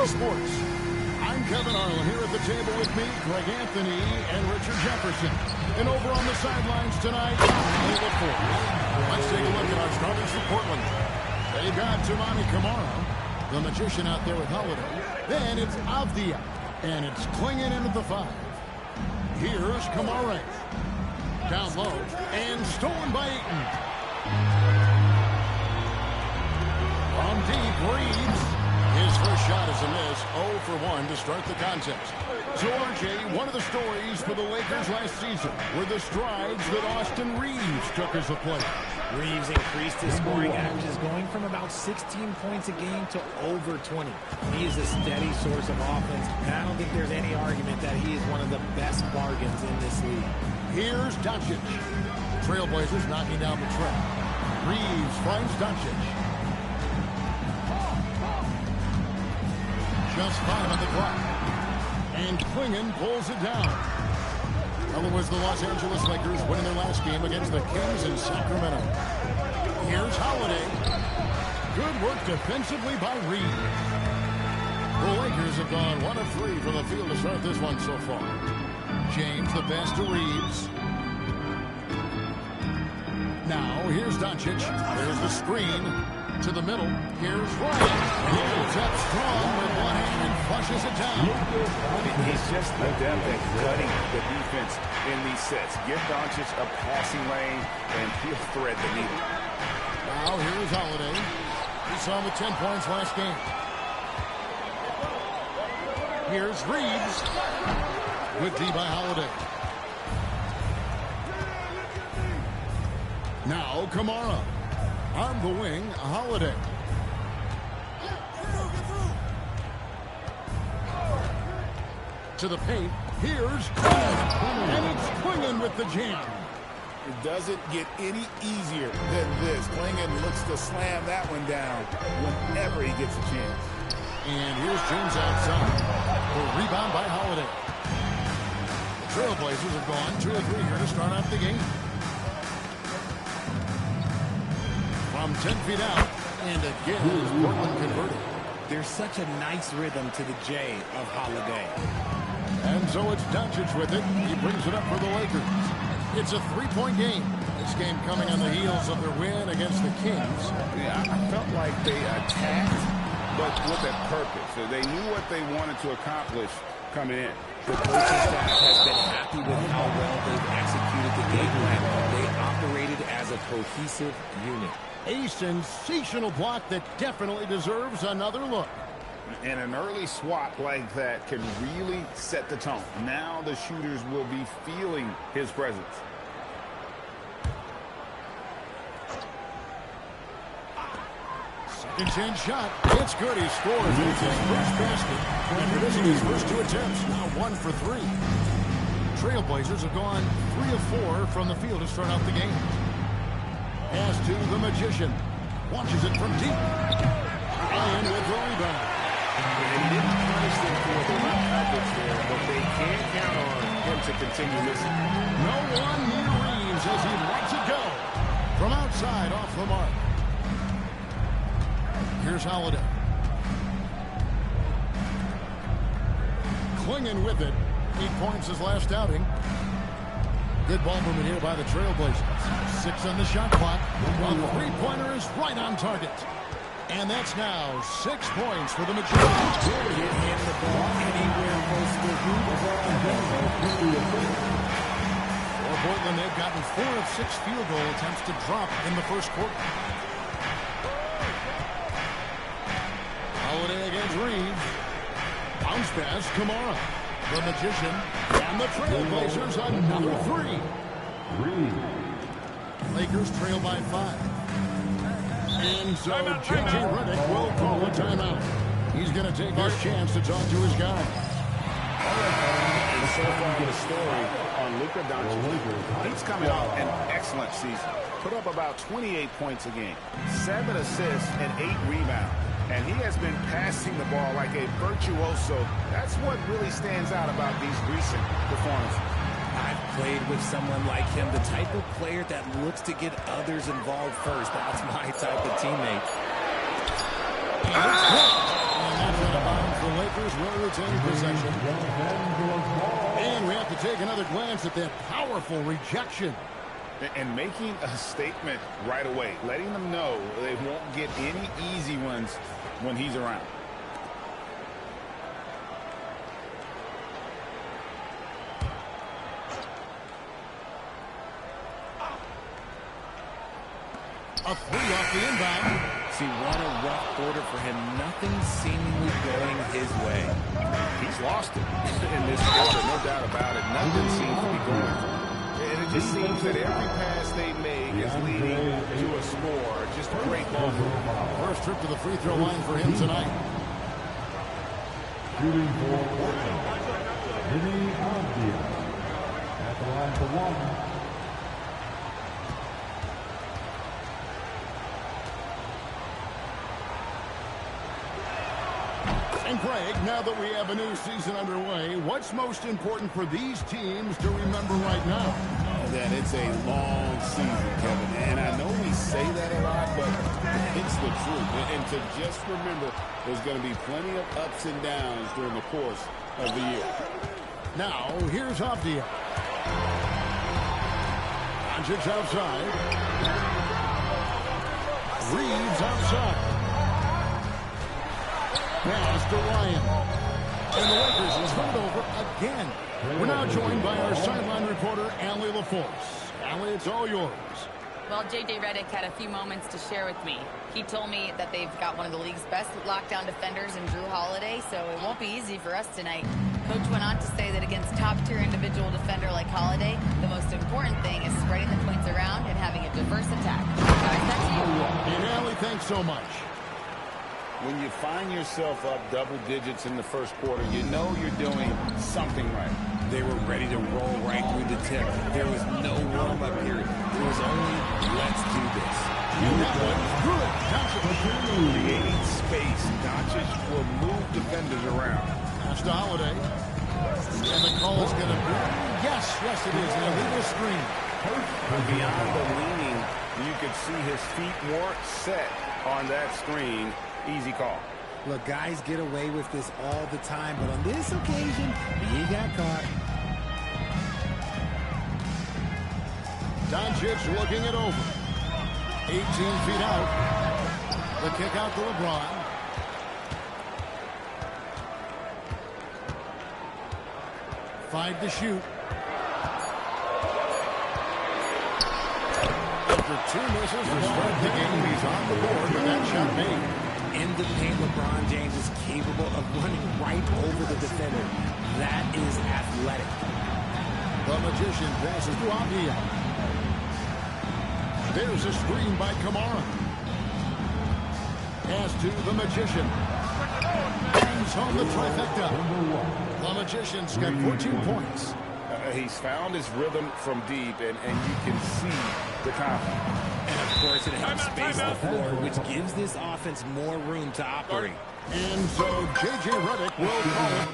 Big Sports. I'm Kevin Harlan here at the table with me, Greg Anthony and Richard Jefferson. And over on the sidelines tonight, let's take a look at our starters for Portland. They've got Toumani Camara, the magician out there with Holiday. Then it's Avdia, and it's Clingan in at the 5. Here's Camara. Down low, and stolen by Ayton. From deep, Reeves. His first shot is a miss, 0 for 1 to start the contest. So, RJ, one of the stories for the Lakers last season were the strides that Austin Reeves took as a player. Reeves increased his scoring averages, going from about 16 points a game to over 20. He is a steady source of offense, and I don't think there's any argument that he is one of the best bargains in this league. Here's Doncic. Trailblazers knocking down the trap. Reeves finds Doncic. Just 5 on the clock. And Clingan pulls it down. Otherwise, the Los Angeles Lakers winning their last game against the Kings in Sacramento. Here's Holiday. Good work defensively by Reeves. The Lakers have gone 1 of 3 from the field to start this one so far. James, the pass to Reeves. Now, here's Doncic. There's the screen. To the middle. Here's Ryan. Holds up strong with one hand and flushes it down. He's just adept at cutting the defense in these sets. Give Doncic a passing lane, and he'll thread the needle. Now, here's Holiday. We saw him with 10 points last game. Here's Reeves. Good D by Holiday. Now, Camara. On the wing, Holiday. To the paint. Here's Clingan. And it's Clingan with the jam. It doesn't get any easier than this. Clingan looks to slam that one down whenever he gets a chance. And here's James outside. The rebound by Holiday. The Trailblazers have gone 2 of 3 here to start off the game. From 10 feet out, and again, Portland converted. There's such a nice rhythm to the J of Holiday. And so it's Doncic with it. He brings it up for the Lakers. It's a 3-point game. This game coming on the heels of their win against the Kings. Yeah, I felt like they attacked, but with a purpose. So they knew what they wanted to accomplish coming in. The coaching staff has been happy with how well they've executed the game plan. They operated as a cohesive unit. A sensational block that definitely deserves another look. And an early swat like that can really set the tone. Now the shooters will be feeling his presence. Second chance shot. It's good. He scores. It's his first basket. And producing his first 2 attempts. Now 1 for 3. Trailblazers have gone 3 of 4 from the field to start out the game. Pass to the magician. Launches it from deep. And with the rebound. And he didn't punish them for the rough coverage there, but they can't count on him to continue missing. No one near Reeves as he lets it go. From outside off the mark. Here's Holiday. Clingan with it. 8 points his last outing. Good ball movement here by the Trailblazers. 6 on the shot clock. A 3-pointer is right on target. And that's now 6 points for the Magicians. Didn't hit the ball anywhere close to the hoop. For Portland, they've gotten 4 of 6 field goal attempts to drop in the first quarter. Holiday against Reeves. Bounce pass, Camara. The Magician. And the Trailblazers another 3. Lakers trail by 5. And so J.J. Redick will call a timeout. He's going to take his chance to talk to his guy. And so far the story on Luka Doncic. He's coming off an excellent season. Put up about 28 points a game, 7 assists, and 8 rebounds. And he has been passing the ball like a virtuoso. That's what really stands out about these recent performances. I've played with someone like him, the type of player that looks to get others involved first. That's my type of teammate. And that's out of bounds the Lakers will retain possession. And we have to take another glance at that powerful rejection. And making a statement right away, letting them know they won't get any easy ones when he's around. A three off the inbound. See, what a rough quarter for him. Nothing seemingly going his way. He's lost it in this quarter, no doubt about it. Nothing seems to be going for him. And it just seems that every pass they make is leading to a score. Just a great ball. First trip to the free throw line for him tonight. Shooting for Portland, Vinny Avdia. At the line for one. And Craig, now that we have a new season underway, what's most important for these teams to remember right now? That it's a long season, Kevin. And I know we say that a lot, but it's the truth. And to just remember, there's going to be plenty of ups and downs during the course of the year. Now, here's Avdia. Doncic outside. Reeves outside. Pass to Ryan. And the Lakers turn it over again. We're now joined by our sideline reporter, Allie LaForce. Allie, it's all yours. Well, J.J. Redick had a few moments to share with me. He told me that they've got one of the league's best lockdown defenders in Drew Holiday, so it won't be easy for us tonight. Coach went on to say that against top-tier individual defender like Holiday, the most important thing is spreading the points around and having a diverse attack. Guys, that's you. And Allie, thanks so much. When you find yourself up double digits in the first quarter, you know you're doing something right. They were ready to roll right through the tip. There was no warm-up period. It was only, let's do this. Good. Creating space. Doncic will move defenders around. Pass to Holiday. And the call is going to be, yes, it is. An illegal screen. Beyond the leaning, you could see his feet weren't set on that screen. Easy call. Look, guys get away with this all the time, but on this occasion, he got caught. Doncic looking it over. 18 feet out. The kick out to LeBron. Five to shoot. After two misses to start the game, he's on the board with that shot made. In the paint, LeBron James is capable of running right over the defender. That is athletic. The Magician passes to Avdia. There's a screen by Kamara. Pass to the Magician. Brings home the trifecta. The Magician's got 14 points. He's found his rhythm from deep, and you can see the confidence. And, of course, it helps space the floor, which gives this offense more room to operate. And so J.J. Redick will call it.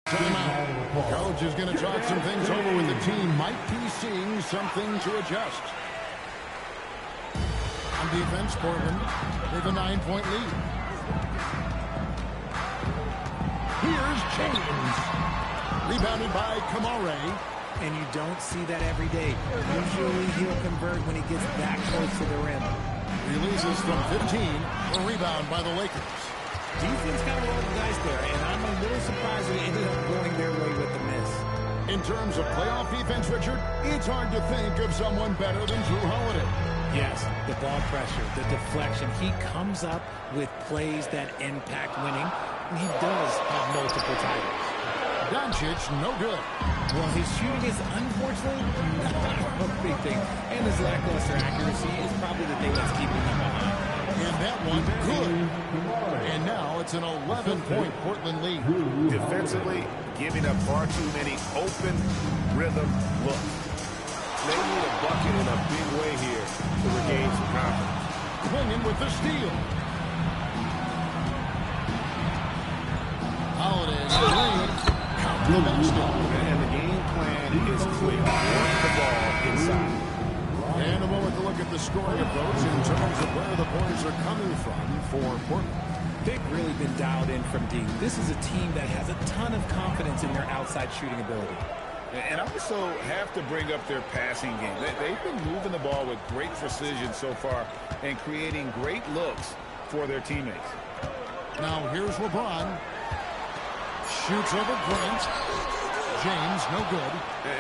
Timeout. Coach is going to talk some things over with the team. Might be seeing something to adjust. On defense, Portland with a 9-point lead. Here's James. Rebounded by Kamare. And you don't see that every day. Usually he'll convert when he gets that close to the rim. Releases from 15. A rebound by the Lakers. Defense got a roll of dice there, and I'm a little surprised they ended up going their way with the miss. In terms of playoff defense, Richard, it's hard to think of someone better than Jrue Holiday. Yes, the ball pressure, the deflection. He comes up with plays that impact winning, and he does have multiple titles. Doncic, no good. Well, his shooting is unfortunately not a big thing, and his lackluster accuracy is probably the thing that's keeping him behind. And that one, good. And now it's an 11-point Portland lead. Defensively, giving up far too many open rhythm looks. They need a bucket in a big way here to regain some confidence. Clingan with the steal. Holiday, three. Count the basket. And the game plan is clear. Work the ball inside. And a moment to look at the scoring approach in terms of where the points are coming from for Portland. They've really been dialed in from deep. This is a team that has a ton of confidence in their outside shooting ability. And also have to bring up their passing game. They've been moving the ball with great precision so far and creating great looks for their teammates. Now here's LeBron. Shoots over Grant. James, no good.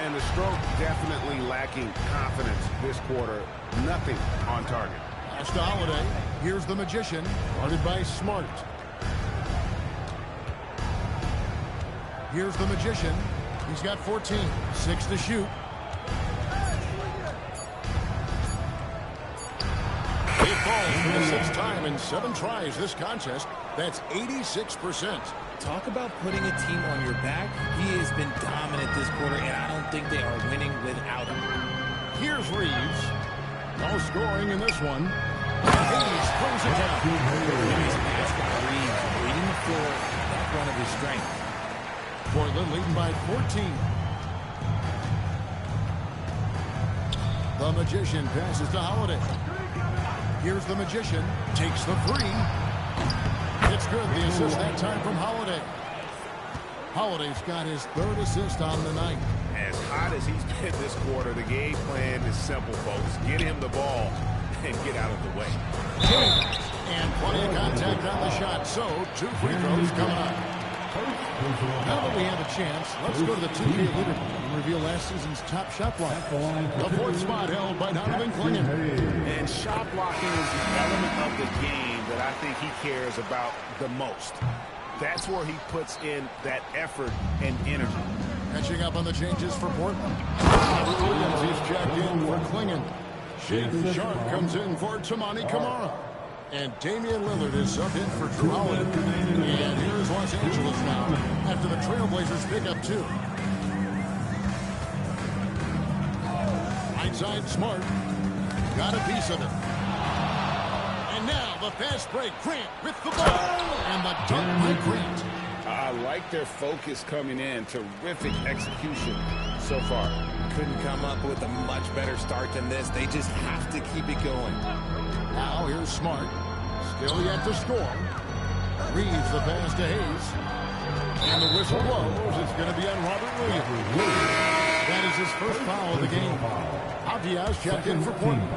And the stroke definitely lacking confidence this quarter. Nothing on target. Pass to Holiday. Here's the Magician, guarded by Smart. Here's the Magician. He's got 14. 6 to shoot. It falls for the 6th time in 7 tries this contest. That's 86%. Talk about putting a team on your back. He has been dominant this quarter, and I don't think they are winning without him. Here's Reeves. No scoring in this one. Hayes throws it down. Nice pass by Reeves, reading the floor. That's one of his strengths. Portland leading by 14. The Magician passes to Holiday. Here's the Magician. Takes the three. It's good. The assist that time from Holiday. Holiday's got his 3rd assist on the night. As hot as he's been this quarter, the game plan is simple, folks. Get him the ball and get out of the way. And plenty of contact on the shot. So, 2 free throws coming up. Now that we have a chance, let's go to the 2K leaderboard and reveal last season's top shot block. The 4th spot held by Donovan Clingan. And shot blocking is the element of the game that I think he cares about the most. That's where he puts in that effort and energy. Catching up on the changes for Portland. Williams is checked in for Clingan. Shaden Sharp comes in for Toumani Camara. And Damian Lillard is subbed in for Jrue Holiday. And here's Los Angeles now after the Trailblazers pick up 2. Right side, Smart. Got a piece of it. And now the fast break. Grant with the ball. And the dunk by Grant. I like their focus coming in. Terrific execution so far. Couldn't come up with a much better start than this. They just have to keep it going. Now here's Smart. Still yet to score. Reeves the pass to Hayes. And the whistle blows. It's going to be on Robert Williams. That is his first foul of the game. Avias checked in for Portland.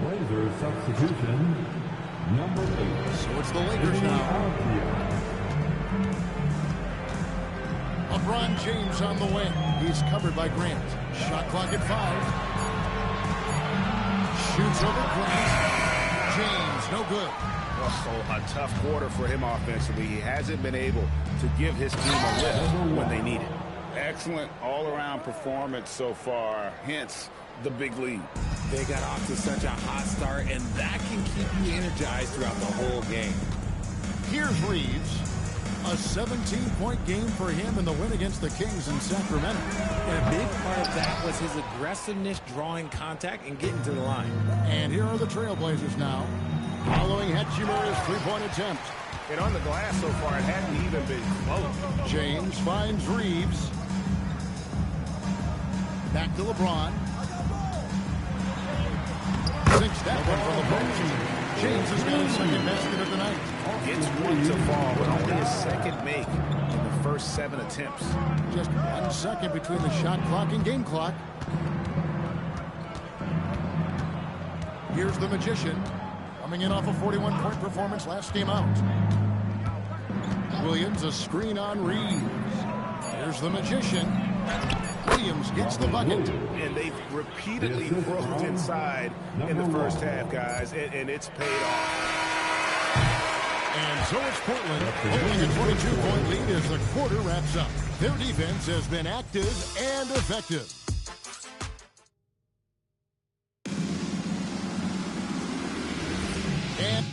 Blazers substitution, number 8. So it's the Lakers now. LeBron James on the way. He's covered by Grant. Shot clock at 5. Shoots over Grant. James, no good. Oh, a tough quarter for him offensively. He hasn't been able to give his team a lift when they need it. Excellent all-around performance so far, hence the big lead. They got off to such a hot start, and that can keep you energized throughout the whole game. Here's Reeves. A 17-point game for him in the win against the Kings in Sacramento. And a big part of that was his aggressiveness, drawing contact, and getting to the line. And here are the Trailblazers now, following Hachimura's 3-point attempt. And on the glass so far, it hadn't even been close. James finds Reeves. Back to LeBron. Sinks that one from the post. James has got his second basket of the night. It's one to fall, but only his second make in the first 7 attempts. Just 1 second between the shot clock and game clock. Here's the Magician, coming in off a 41-point performance last game out. Williams, a screen on Reeves. Here's the Magician. Williams gets the bucket. And they've repeatedly broke inside in the first half, guys, and it's paid off. And so it's Portland, holding a 22-point lead as the quarter wraps up. Their defense has been active and effective. And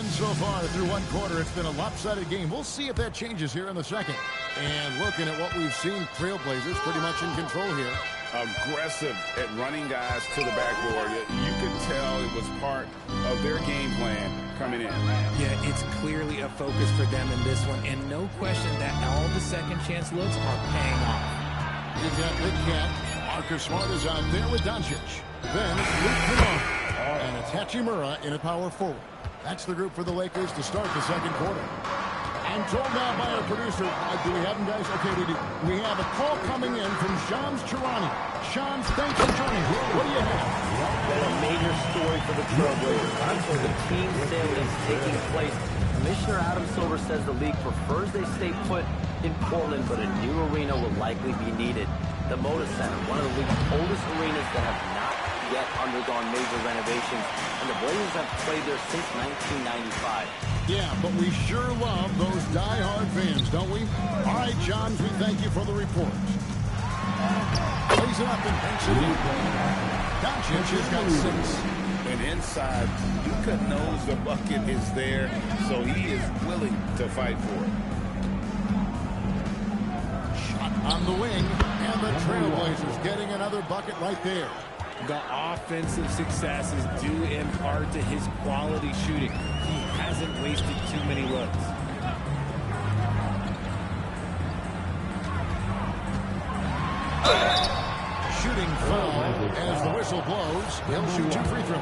so far through one quarter, it's been a lopsided game. We'll see if that changes here in the second. And looking at what we've seen, Trailblazers pretty much in control here. Aggressive at running guys to the backboard. You could tell it was part of their game plan coming in. Yeah, it's clearly a focus for them in this one, and no question that all the second chance looks are paying off. You've got Big Cat. Marcus Smart is out there with Doncic. Then it's Luke Kennard and it's Hachimura in a power forward. That's the group for the Lakers to start the second quarter. I'm told now by our producer, do we have him, guys? Okay, we do. We have a call coming in from Shams Charania. Shams, thanks for joining. What do you have? A major story for the Trailblazers. Until the team sale is taking place, Commissioner Adam Silver says the league prefers they stay put in Portland, but a new arena will likely be needed. The Moda Center, one of the league's oldest arenas that have not yet undergone major renovations, and the Blazers have played there since 1995. Yeah, but we sure love those die-hard fans, don't we? All right, John, we thank you for the report. Plays it up and banks it in. Doncic has got 6. And inside, Luka knows the bucket is there, so he is willing to fight for it. Shot on the wing, and the Trailblazers getting another bucket right there. The offensive success is due in part to his quality shooting. He hasn't wasted too many looks. Shooting foul as the whistle blows. He'll shoot 2 free throws.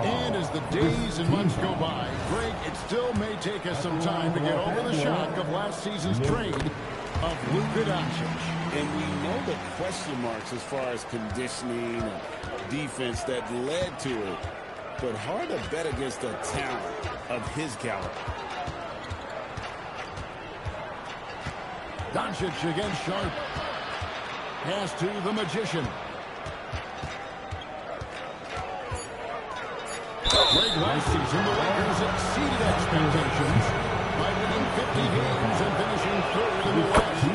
And as the days and months go by, Greg, it still may take us some time to get over the shock of last season's trade of Luka Doncic. And we know the question marks as far as conditioning and defense that led to it. But hard to bet against a talent of his caliber. Doncic against Sharp. Pass to the Magician. Great last season, the Lakers exceeded expectations by winning 50 games and finishing third in the West.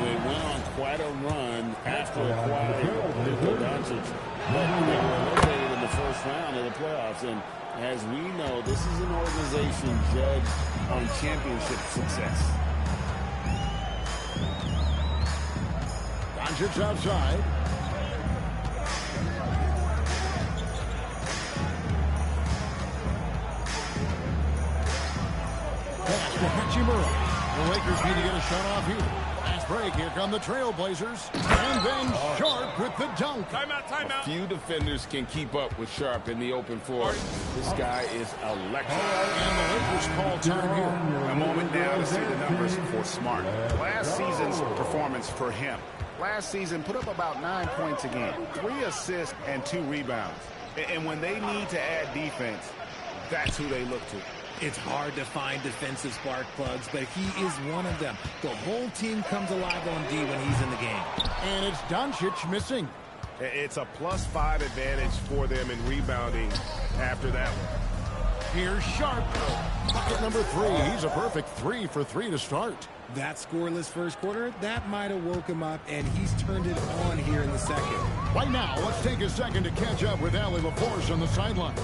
They went on quite a run after acquiring Luka Doncic, but they were eliminated in the first round of the playoffs. And as we know, this is an organization judged on championship success. Doncic outside. Pass to Hachimura. The Lakers need to get a shot off here. Fast break. Here come the Trailblazers. And then Sharp with the dunk. A few defenders can keep up with Sharp in the open floor. This guy is electric. And the Lakers call time here. A moment now to see the numbers for Smart. Last season's performance for him. Last season put up about 9 points a game, 3 assists and 2 rebounds. And when they need to add defense, that's who they look to. It's hard to find defensive spark plugs, but he is one of them. The whole team comes alive on D when he's in the game. And it's Doncic missing. It's a +5 advantage for them in rebounding after that one. Here's Sharp. Bucket number 3. He's a perfect 3 for 3 to start. That scoreless first quarter, that might have woke him up, and he's turned it on here in the second. Right now, let's take a second to catch up with Allie LaForce on the sideline.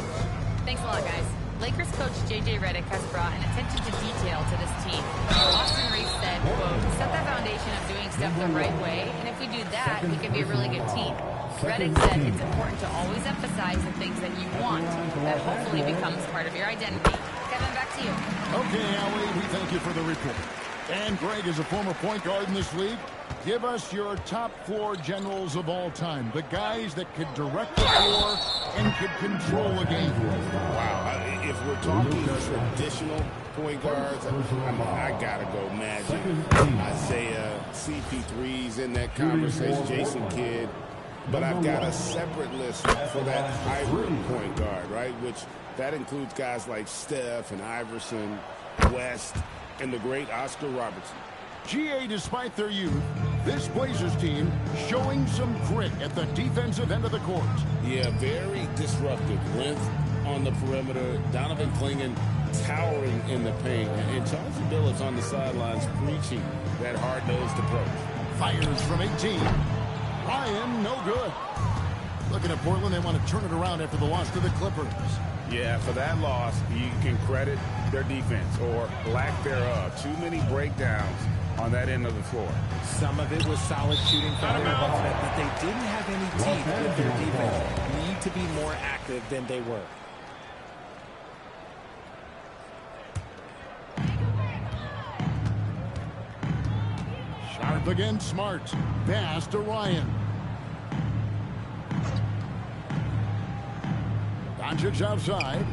Thanks a lot, guys. Lakers coach J.J. Redick has brought an attention to detail to this team. Austin Reeves said, quote, set the foundation of doing stuff the right way, and if we do that, we can be a really good team. Redick said it's important to always emphasize the things that you want. That hopefully becomes part of your identity. Kevin, back to you. Okay, Allie, we thank you for the report. And Greg is a former point guard in this league. Give us your top floor generals of all time. The guys that could direct the floor and could control a game. Wow. If we're talking traditional point guards, I gotta go Magic, Isaiah, CP3's in that conversation, Jason Kidd. But I've got a separate list for that hybrid point guard, right? Which that includes guys like Steph and Iverson, West, and the great Oscar Robertson. GA, despite their youth, this Blazers team showing some grit at the defensive end of the court. Yeah, very disruptive. Length on the perimeter. Donovan Clingan towering in the paint. And Charles Billups on the sidelines preaching that hard-nosed approach. Fires from 18. Ryan, no good. Looking at Portland, they want to turn it around after the loss to the Clippers. Yeah, for that loss, you can credit their defense or lack thereof. Too many breakdowns on that end of the floor. Some of it was solid shooting from their opponent, but they didn't have any teeth with their defense. Need to be more active than they were. Sharp against Smart. Pass to Ryan. Doncic outside.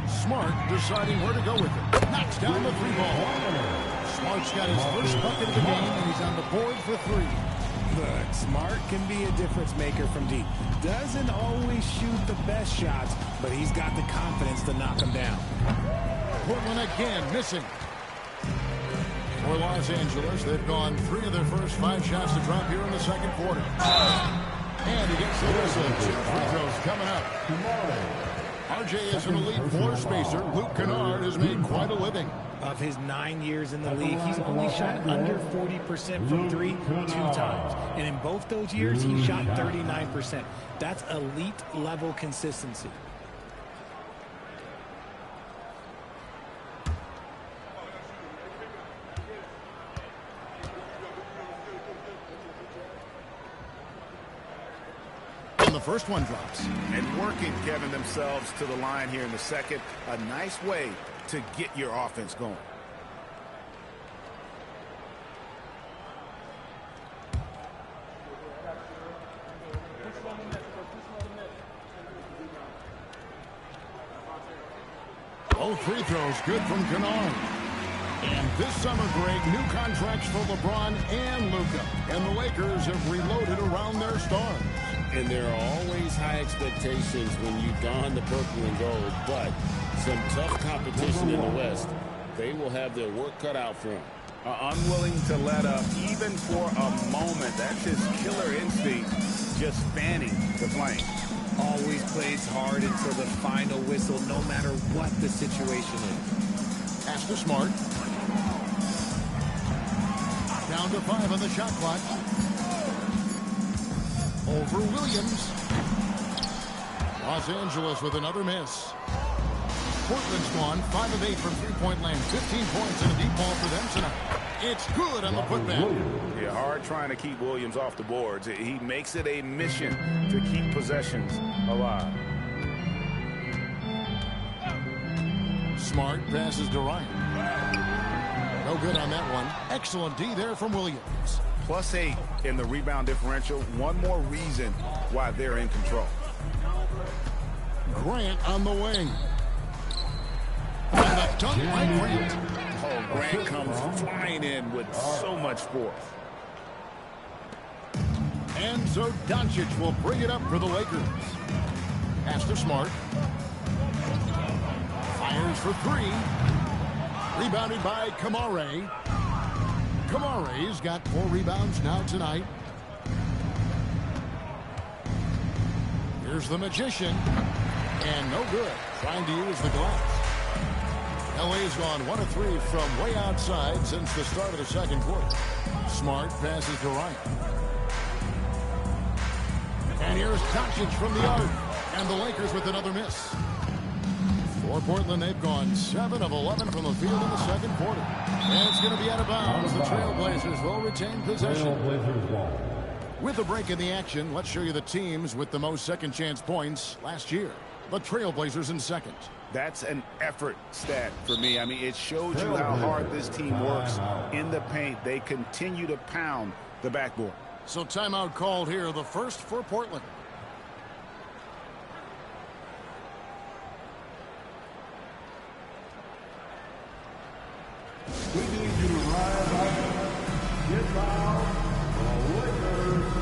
Smart deciding where to go with it. Knocks down the 3-ball. Smart's got his first bucket of the game, and he's on the board for 3. Look, Smart can be a difference maker from deep. Doesn't always shoot the best shots, but he's got the confidence to knock them down. Portland again missing. For Los Angeles, they've gone 3 of their first 5 shots to drop here in the second quarter. And he gets the whistle. 2 free throws coming up. RJ is an elite floor spacer. Luke Kennard has made quite a living. Of his 9 years in the league, he's only shot under 40% from 3 2 times. And in both those years, he shot 39%. That's elite level consistency. The first one drops. And working, Kevin, themselves to the line here in the second. A nice way to get your offense going. Both free throws good from Kennard. And this summer, Greg, new contracts for LeBron and Luka. And the Lakers have reloaded around their stars. And there are always high expectations when you don the purple and gold, but some tough competition in the West. They will have their work cut out for them. Unwilling to let up even for a moment. That's his killer instinct, just fanning the flame. Always plays hard until the final whistle, no matter what the situation is. Pass to Smart. Down to 5 on the shot clock. Over Williams. Los Angeles with another miss. Portland's gone 5 of 8 from three-point land. 15 points and a deep ball for them tonight. It's good on the putback. Yeah, hard trying to keep Williams off the boards. He makes it a mission to keep possessions alive. Smart passes to Ryan. No good on that one. Excellent D there from Williams. +8 in the rebound differential. One more reason why they're in control. Grant on the wing. And the dunk by Grant. Oh, Grant comes flying in with so much force. And so Doncic will bring it up for the Lakers. Pass to Smart. Fires for 3. Rebounded by Kamare. Kamare's got 4 rebounds now tonight. Here's the Magician. And no good. Trying to use the glass. LA's gone 1 of 3 from way outside since the start of the second quarter. Smart passes to Ryan. And here's Doncic from the arc. And the Lakers with another miss. For Portland, they've gone 7 of 11 from the field in the second quarter. And it's going to be out of bounds. The Trailblazers will retain possession. With a break in the action, let's show you the teams with the most second chance points last year. The Trailblazers in second. That's an effort stat for me. I mean, it shows you how hard this team works in the paint. They continue to pound the backboard. So timeout called here, the first for Portland. We need you to rise up, get loud, the Lakers.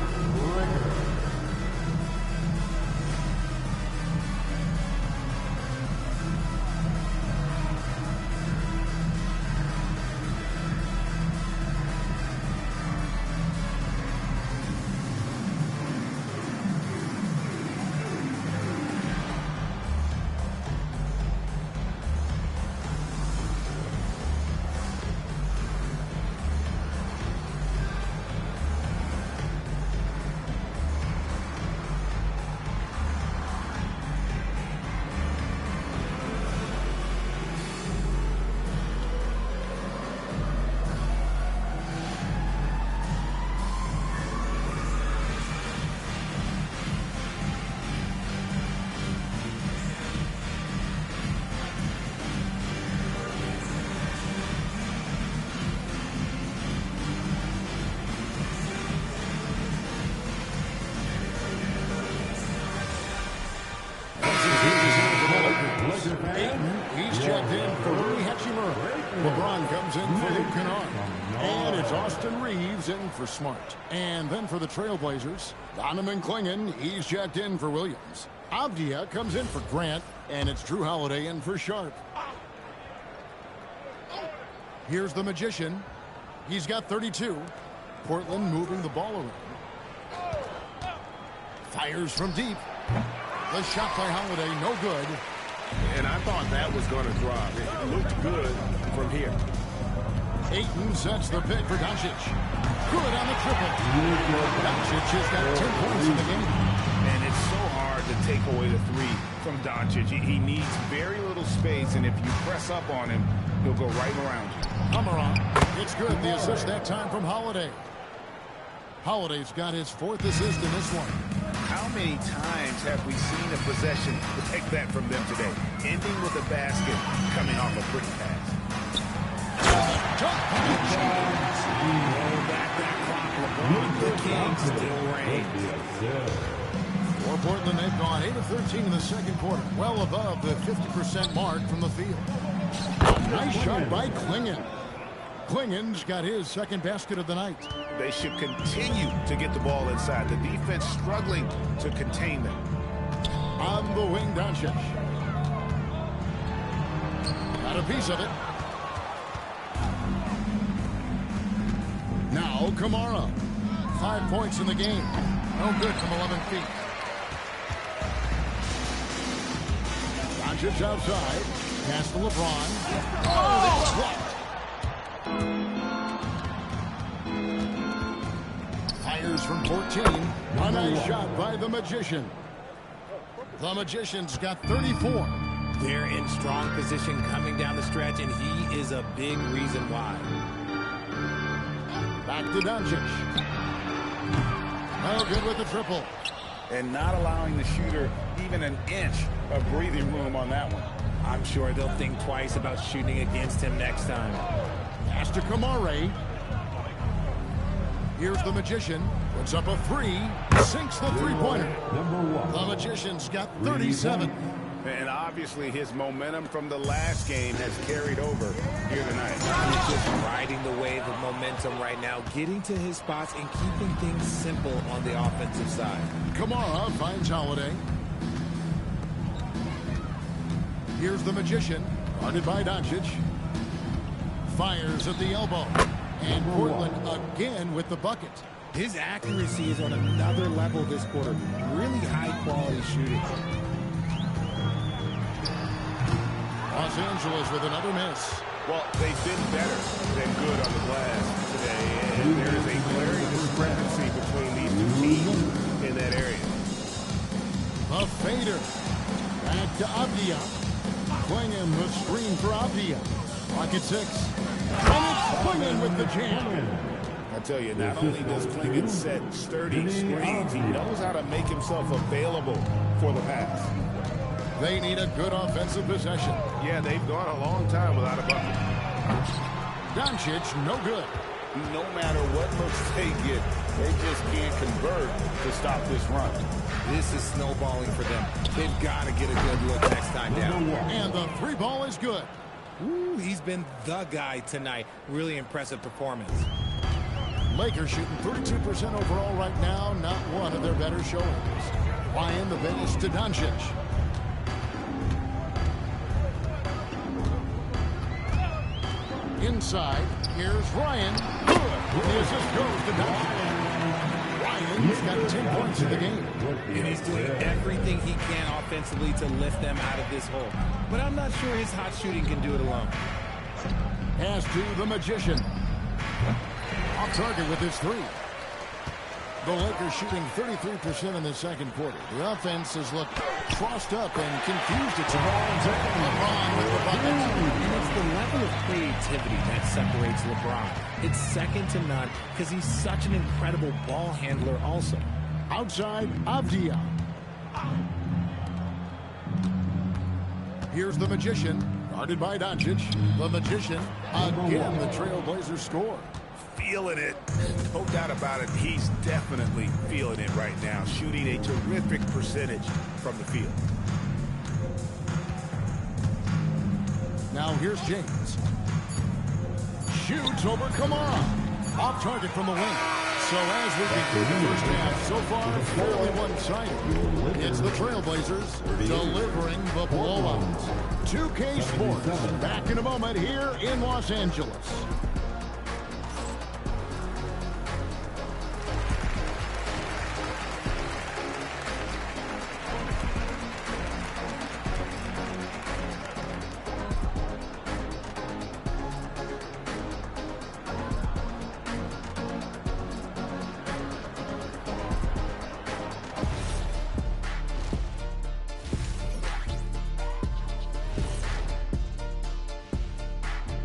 He's checked in for Rui Hachimura. LeBron comes in for Luke Kennard. And it's Austin Reeves in for Smart. And then for the Trailblazers, Donovan Clingan, he's checked in for Williams. Avdia comes in for Grant, and it's Drew Holiday in for Sharp. Here's the Magician. He's got 32. Portland moving the ball around. Fires from deep. The shot by Holiday, no good. And I thought that was going to drop. It looked good from here. Ayton sets the pick for Doncic. Good on the triple. Doncic has got 10 points in the game. And it's so hard to take away the 3 from Doncic. He needs very little space, and if you press up on him, he'll go right around you. Amaran. It's good. The assist that time from Holiday. Holiday's got his 4th assist in this one. How many times have we seen a possession take that from them today? Ending with a basket coming off a quick pass. Dunk by James. Roll back that clock. LeBron, the King still reigns. For Portland, they've gone 8 of 13 in the second quarter. Well above the 50% mark from the field. Nice shot by Clingan. Clingan's got his 2nd basket of the night. They should continue to get the ball inside. The defense struggling to contain them. On the wing, Doncic. Got a piece of it. Oh, Kamara. 5 points in the game. No good from 11 feet. Doncic outside. Pass to LeBron. Oh, fires from 14. A nice shot by the Magician. The Magician's got 34. They're in strong position coming down the stretch, and he is a big reason why. Back to Doncic. No good with the triple. And not allowing the shooter even an inch of breathing room on that one. I'm sure they'll think twice about shooting against him next time. Pass to Kamara. Here's the Magician. Puts up a three. Sinks the three-pointer. The Magician's got 37. And obviously his momentum from the last game has carried over here tonight. He's just riding the wave of momentum right now, getting to his spots and keeping things simple on the offensive side. Kamara finds Holiday. Here's the Magician, guarded by Doncic. Fires at the elbow. And Portland again with the bucket. His accuracy is on another level this quarter. Really high-quality shooting. Los Angeles with another miss. Well, they've been better than good on the glass today, and there is a glaring discrepancy between these two teams in that area. A fader. Back to Avdia. Clingan the screen for Avdia. Rocket 6. And it's Clingan with the jam. I tell you, not only does Clingan set sturdy screens, he knows how to make himself available for the pass. They need a good offensive possession. Yeah, they've gone a long time without a bucket. Doncic, no good. No matter what looks they get, they just can't convert to stop this run. This is snowballing for them. They've got to get a good look next time down. And the three ball is good. Ooh, he's been the guy tonight. Really impressive performance. Lakers shooting 32% overall right now. Not one of their better showings. Ryan the base to Doncic. Inside, here's Ryan. Good. The assist goes to Doncic. Ryan's got 10 points in the game. And he's doing everything he can offensively to lift them out of this hole. But I'm not sure his hot shooting can do it alone. Pass to the Magician. Off target with his three. The Lakers shooting 33% in the second quarter. The offense has looked crossed up and confused at times. LeBron with the bucket. And it's the level of creativity that separates LeBron. It's second to none because he's such an incredible ball handler also. Outside, Avdia. Here's the Magician, guarded by Doncic. The Magician, again, the Trailblazers score. Feeling it. No doubt about it. He's definitely feeling it right now. Shooting a terrific percentage from the field. Now here's James. Shoots over Kamara. Off target from the wing. So as we conclude the first half, so far fairly one-sided. It's the Trailblazers delivering the blowout. 2K Sports back in a moment here in Los Angeles.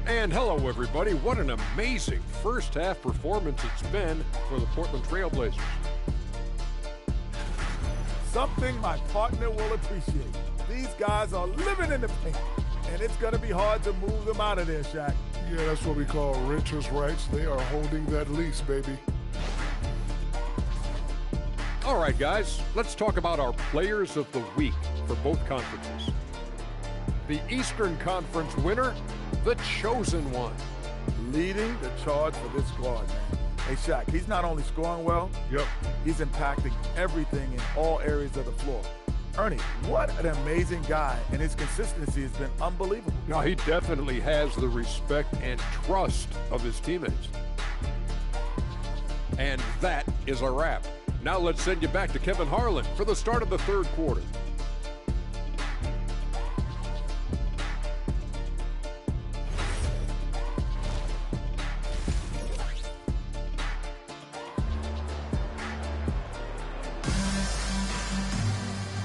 And hello, everybody. What an amazing first half performance it's been for the Portland Trailblazers. Something my partner will appreciate. These guys are living in the paint, and it's going to be hard to move them out of there, Shaq. Yeah, that's what we call renters' rights. They are holding that lease, baby. All right, guys, let's talk about our players of the week for both conferences. The Eastern Conference winner, the chosen one. Leading the charge for this squad, man. Hey, Shaq, he's not only scoring well, he's impacting everything in all areas of the floor. Ernie, what an amazing guy, and his consistency has been unbelievable. Now, he definitely has the respect and trust of his teammates. And that is a wrap. Now let's send you back to Kevin Harlan for the start of the third quarter.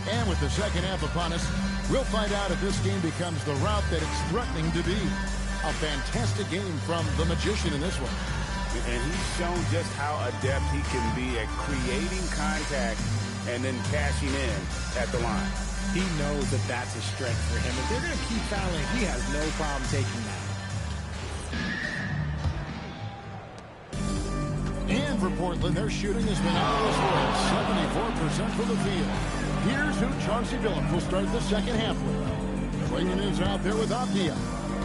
And with the second half upon us, we'll find out if this game becomes the route that it's threatening to be. A fantastic game from the Magician in this one. And he's shown just how adept he can be at creating contact and then cashing in at the line. He knows that that's a strength for him. If they're going to keep fouling, he has no problem taking that. And for Portland, their shooting has been out of this world, 74% from the field. Here's who Chauncey Billups will start the second half with. Clingan is out there with Avdia.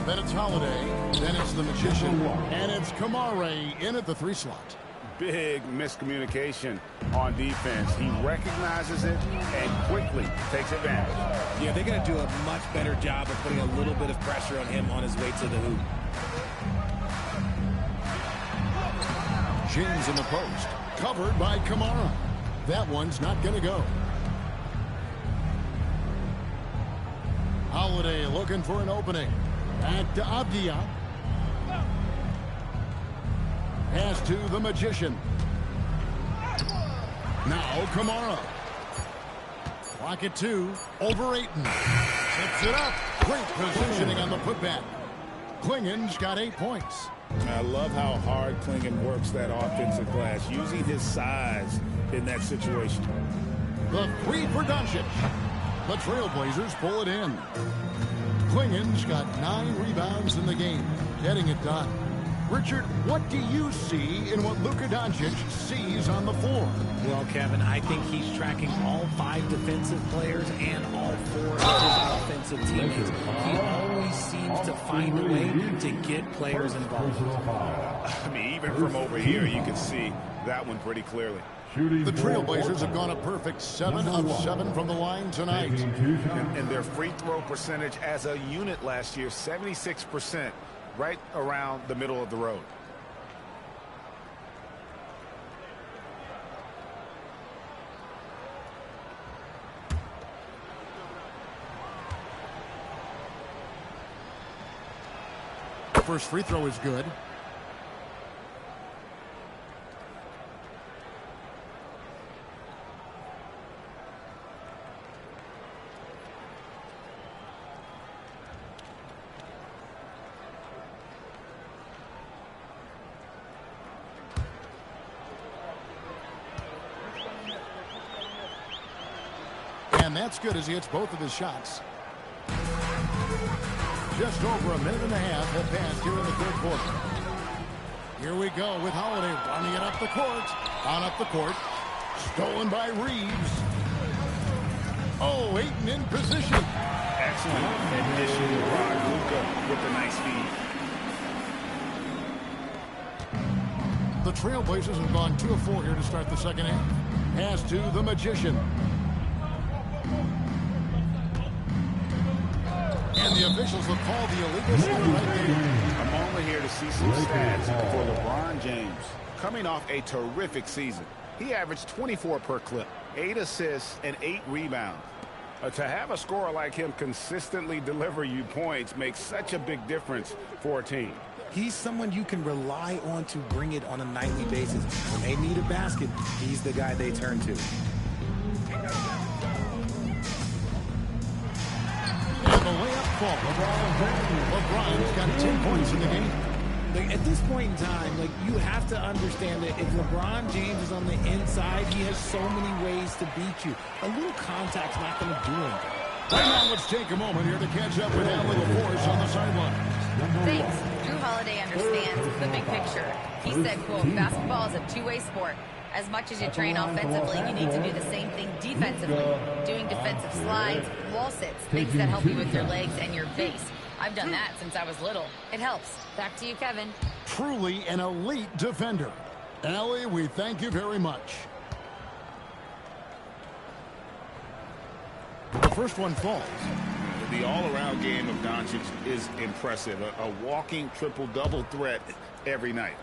Then it's Holiday. Then it's the Magician. And it's Kamare in at the 3 slot. Big miscommunication on defense. He recognizes it and quickly takes advantage. Yeah, they're going to do a much better job of putting a little bit of pressure on him on his way to the hoop. James in the post. Covered by Kamara. That one's not going to go. Holiday looking for an opening. Back to Avdia. Pass to the Magician. Now Kamara. Clock at 2. Over Ayton. Sets it up. Great positioning on the putback. Clingan's got 8 points. I love how hard Clingan works that offensive glass, using his size in that situation. The 3 for Doncic. The Trailblazers pull it in. Clingan's got 9 rebounds in the game, getting it done. Richard, what do you see in what Luka Doncic sees on the floor? Well, Kevin, I think he's tracking all 5 defensive players and all 4 of his offensive teammates. He always seems to find a way to get players involved. I mean, even from over here, you can see that one pretty clearly. The Trailblazers have gone a perfect 7 of 7 from the line tonight. And their free throw percentage as a unit last year, 76%, right around the middle of the road. First free throw is good. And that's good as he hits both of his shots. Just over a minute and a half have passed here in the third quarter. Here we go with Holiday running it up the court. On up the court. Stolen by Reeves. Oh, Ayton in position. Excellent addition to Rod. Luka with the nice feed. The Trailblazers have gone 2 of 4 here to start the second half. Pass to the Magician. And the officials have called the illegal shot right there. I'm only here to see some stats for LeBron James. Coming off a terrific season, he averaged 24 per clip, 8 assists, and 8 rebounds. To have a scorer like him consistently deliver you points makes such a big difference for a team. He's someone you can rely on to bring it on a nightly basis. When they need a basket, he's the guy they turn to. The layup fall. LeBron's got 10 points in the game. Like, at this point in time, you have to understand that if LeBron James is on the inside, he has so many ways to beat you. A little contact's not going to do anything. Right now, let's take a moment here to catch up with Allie LaForce on the sideline. Thanks. Drew Holiday understands the big picture. He said, quote, basketball is a two-way sport. As much as you train offensively, you need to do the same thing defensively. Doing defensive slides, wall sits, things that help you with your legs and your base. I've done that since I was little. It helps. Back to you, Kevin. Truly an elite defender. Allie, we thank you very much. The first one falls. The all-around game of Doncic is impressive. A walking triple-double threat every night.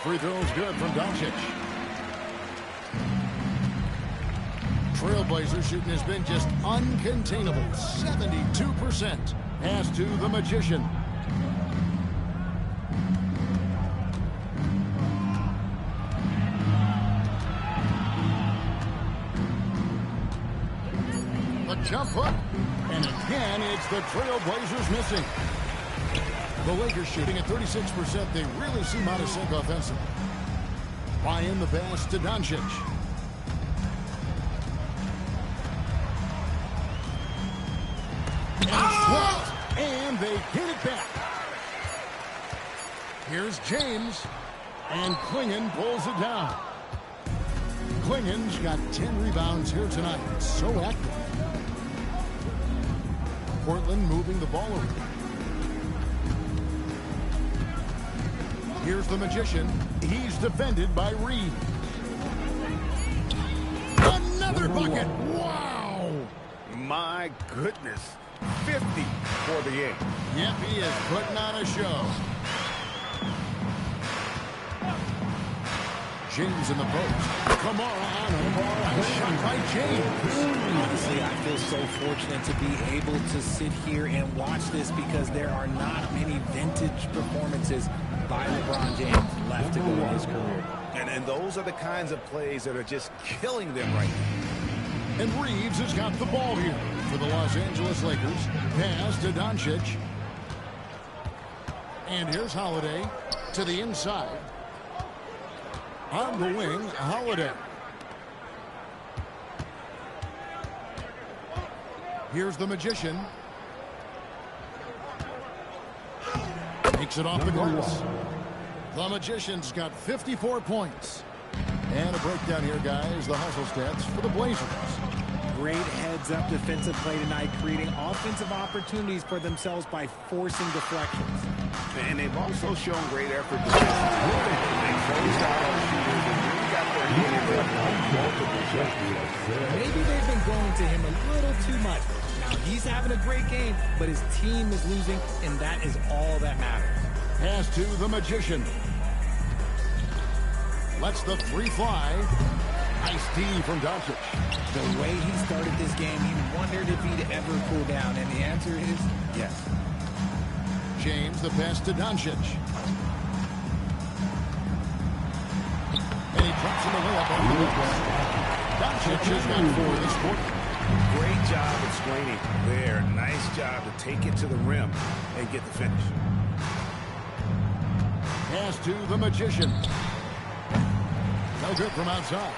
free throw is good from Doncic. Trailblazers shooting has been just uncontainable. 72%. Pass to the Magician. The jump hook. And again, it's the Trailblazers missing. The Lakers shooting at 36%. They really seem out of sync offensively. Ryan the pass to Doncic. And they get it back. Here's James. And Klingon pulls it down. Klingon's got 10 rebounds here tonight. So active. Portland moving the ball over. Here's the Magician. He's defended by Reed. Another bucket. Wow. My goodness. 50 for the 8. Yep, he is putting on a show. James in the post. Kamara on him. A shot by James. Honestly, I feel so fortunate to be able to sit here and watch this because there are not many vintage performances by LeBron James left to go in his career. And those are the kinds of plays that are just killing them right now. And Reeves has got the ball here for the Los Angeles Lakers. Pass to Doncic. And here's Holiday to the inside. On the wing, Holiday. Here's the Magician. Takes it off the glass. The Magician's got 54 points. And a breakdown here, guys. The hustle stats for the Blazers. Great heads-up defensive play tonight, creating offensive opportunities for themselves by forcing deflections. And they've also shown great effort defensively. They closed out on shooters and really got their hand on multiple shots. Maybe they've been going to him a little too much. Now, he's having a great game, but his team is losing, and that is all that matters. Pass to the Magician. Lets the three fly. Nice D from Doncic. The way he started this game, he wondered if he'd ever cool down, and the answer is yes. James, the pass to Doncic. And he drops him away up on the glass. Doncic has got 4 this quarter. Great job explaining there. Nice job to take it to the rim and get the finish. Pass to the Magician. No good from outside.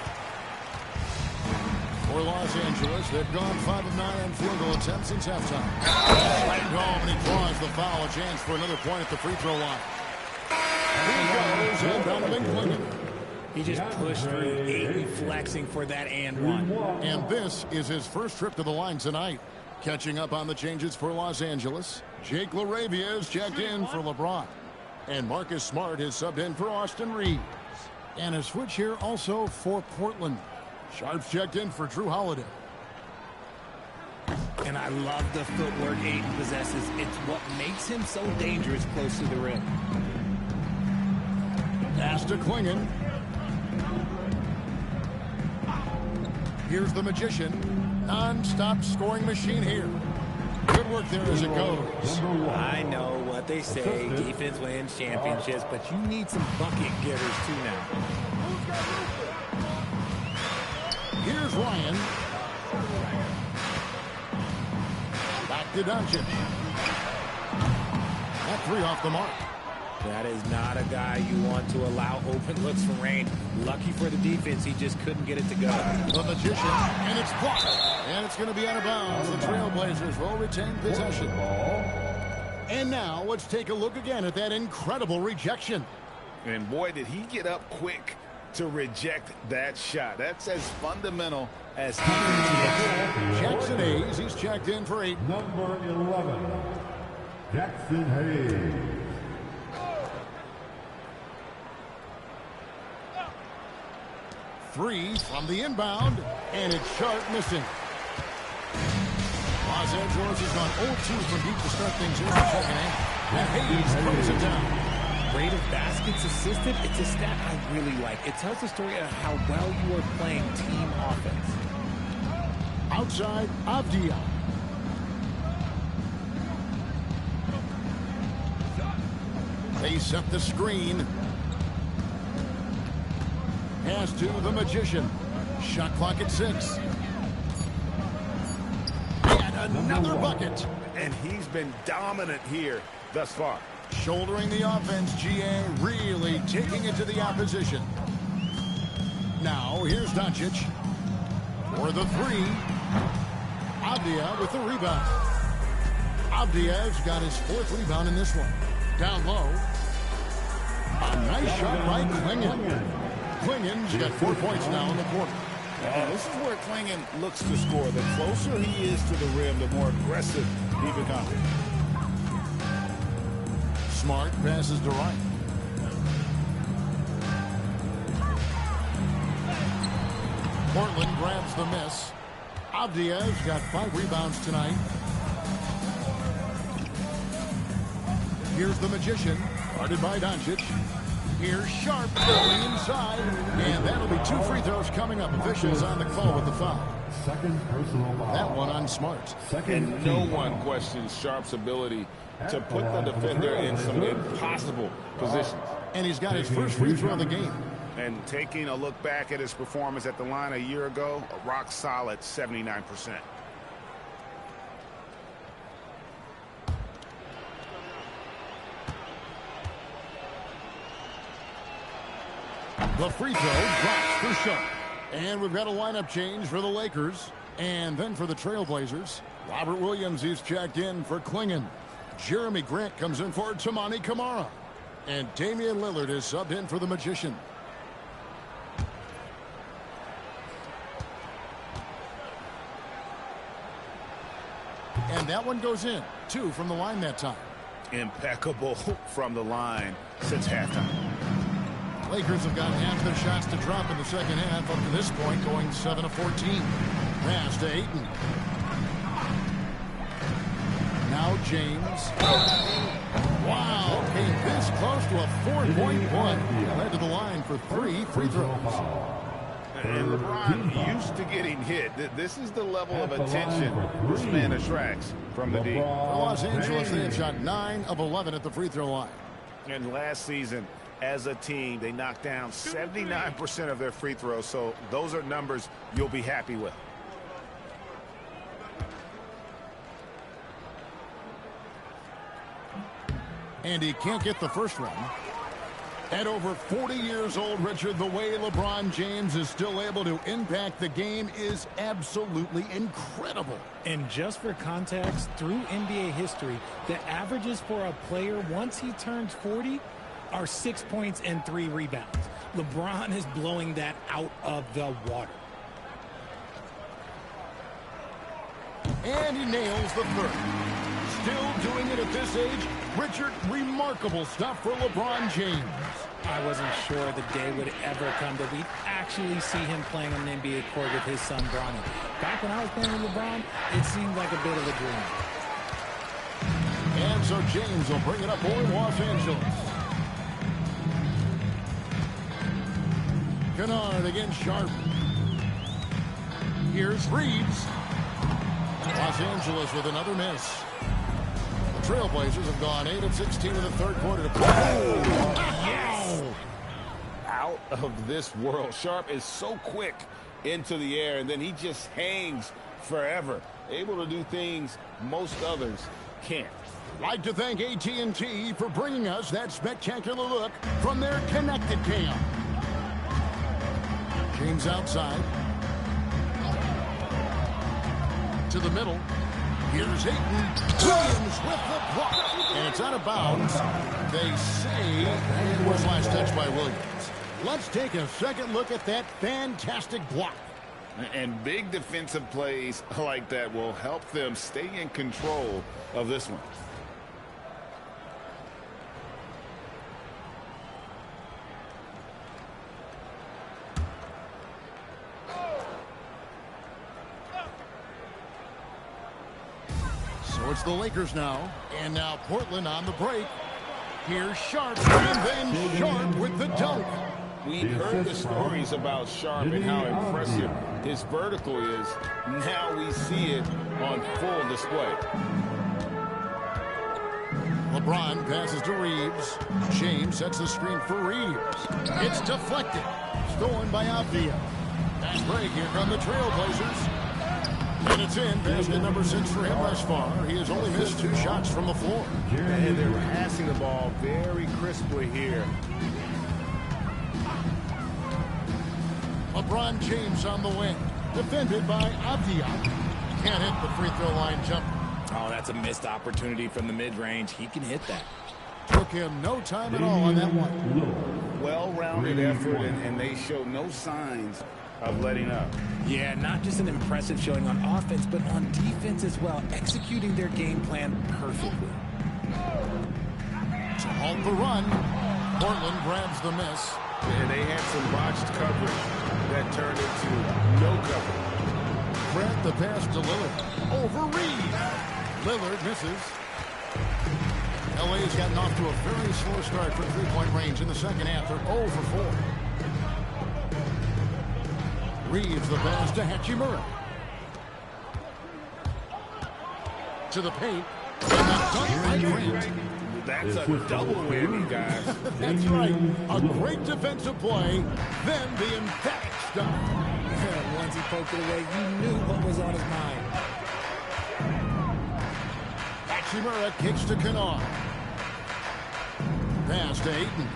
For Los Angeles, they've gone 5 of 9 on field goal attempts since halftime. Let it go, and he draws the foul. A chance for another point at the free throw line. He goes, and Donovan Klingon. He just pushed through, ably flexing for that and one. And this is his first trip to the line tonight. Catching up on the changes for Los Angeles, Jake LaRavia is checked in for LeBron. And Marcus Smart is subbed in for Austin Reeves. And a switch here also for Portland. Sharp's checked in for Drew Holiday. And I love the footwork Ayton possesses. It's what makes him so dangerous close to the rim. Pass to Klingon. Here's the Magician. Non-stop scoring machine here. Good work there as it goes. I know what they say, defense wins championships, but you need some bucket getters too now. Here's Ryan. Back to Doncic. That 3 off the mark. That is not a guy you want to allow open looks from Rain. Lucky for the defense, he just couldn't get it to go. The Magician, and it's blocked. And it's going to be out of bounds. The Trailblazers will retain possession. And now let's take a look again at that incredible rejection. And boy, did he get up quick to reject that shot. That's as fundamental as he is. Jackson Hayes, he's checked in for 8. Number 11, Jackson Hayes. Three from the inbound, and it's Sharp missing. Los Angeles has gone 0-2 from deep to start things here in the second half. And Hayes throws it down. Rate of baskets assisted, it's a stat I really like. It tells the story of how well you are playing team offense. Outside, Avdia. They set the screen. Pass to the Magician. Shot clock at 6. And another bucket. And he's been dominant here thus far. Shouldering the offense, GA really taking it to the opposition. Now, here's Doncic for the 3. Avdia with the rebound. Avdia's got his 4th rebound in this one. Down low. A nice shot by Clingan. Clingan's got 4 points now in the quarter. This is where Clingan looks to score. The closer he is to the rim, the more aggressive he becomes. Smart passes to Wright. Portland grabs the miss. Avdia's got 5 rebounds tonight. Here's the Magician, guarded by Doncic. Here's Sharp going inside, and that'll be 2 free throws coming up. Officials on the call with the foul. Second personal foul. That one on Smart. And no one questions Sharp's ability to put the defender in some impossible positions. And he's got his first free throw of the game. And taking a look back at his performance at the line a year ago, a rock solid 79%. The free throw drops for Sharp. And we've got a lineup change for the Lakers. And then for the Trailblazers, Robert Williams is checked in for Clingan. Jeremy Grant comes in for Tamani Kamara. And Damian Lillard is subbed in for the Magician. And that one goes in. 2 from the line that time. Impeccable from the line since halftime. Lakers have got half their shots to drop in the second half up to this point, going 7 of 14. Pass to Ayton. Now James. Wow, came this close to a 4-point one. Led to the line for 3 free throws. And LeBron used to getting hit. This is the level of attention this man attracts from the D. For Los Angeles, they have shot 9 of 11 at the free throw line. And last season, as a team, they knocked down 79% of their free throws, so those are numbers you'll be happy with. And he can't get the first one. At over 40 years old, Richard, the way LeBron James is still able to impact the game is absolutely incredible. And just for context, through NBA history, the averages for a player once he turns 40 are 6 points and 3 rebounds. LeBron is blowing that out of the water. And he nails the 3rd. Still doing it at this age. Richard, remarkable stuff for LeBron James. I wasn't sure the day would ever come that we'd actually see him playing on an NBA court with his son, Bronny. Back when I was playing with LeBron, it seemed like a bit of a dream. And so James will bring it up for Los Angeles. Kennard against Sharp. Here's Reeves. Los Angeles with another miss. The Trailblazers have gone 8 of 16 in the 3rd quarter to play. Yes! Out of this world. Sharp is so quick into the air, and then he just hangs forever. Able to do things most others can't. Like to thank AT&T for bringing us that spectacular look from their connected cam. James outside. To the middle. Here's Ayton. Williams with the block. And it's out of bounds. They say it was last touched by Williams. Let's take a second look at that fantastic block. And big defensive plays like that will help them stay in control of this one. So it's the Lakers now. And now Portland on the break. Here's Sharp, and then Sharp with the dunk. We've heard the stories about Sharp and how impressive his vertical is. Now we see it on full display. LeBron passes to Reeves. James sets the screen for Reeves. It's deflected. Stolen by Avdia. Fast break. Here come the Trailblazers. And it's in. Basket number 6 for him thus far. He has only missed 2 shots from the floor. And they're passing the ball very crisply here. LeBron James on the wing. Defended by Avdia. Can't hit the free throw line jumper. Oh, that's a missed opportunity from the mid-range. He can hit that. Took him no time at all on that one. Well-rounded effort, and they show no signs of letting up. Yeah, not just an impressive showing on offense, but on defense as well, executing their game plan perfectly. To halt the run, Portland grabs the miss. And they had some botched coverage that turned into no coverage. Grant the pass to Lillard. Over Reed. Lillard misses. LA's gotten off to a very slow start from three-point range in the second half. They're 0 for 4. Reeves the pass to Hachimura. To the paint. And the dunk by Grant. That's a double whammy, guys. That's right. A great defensive play. Then the emphatic stop. Yeah, once he poked it away, you knew what was on his mind. Hachimura kicks to Kennard. Pass to Ayton.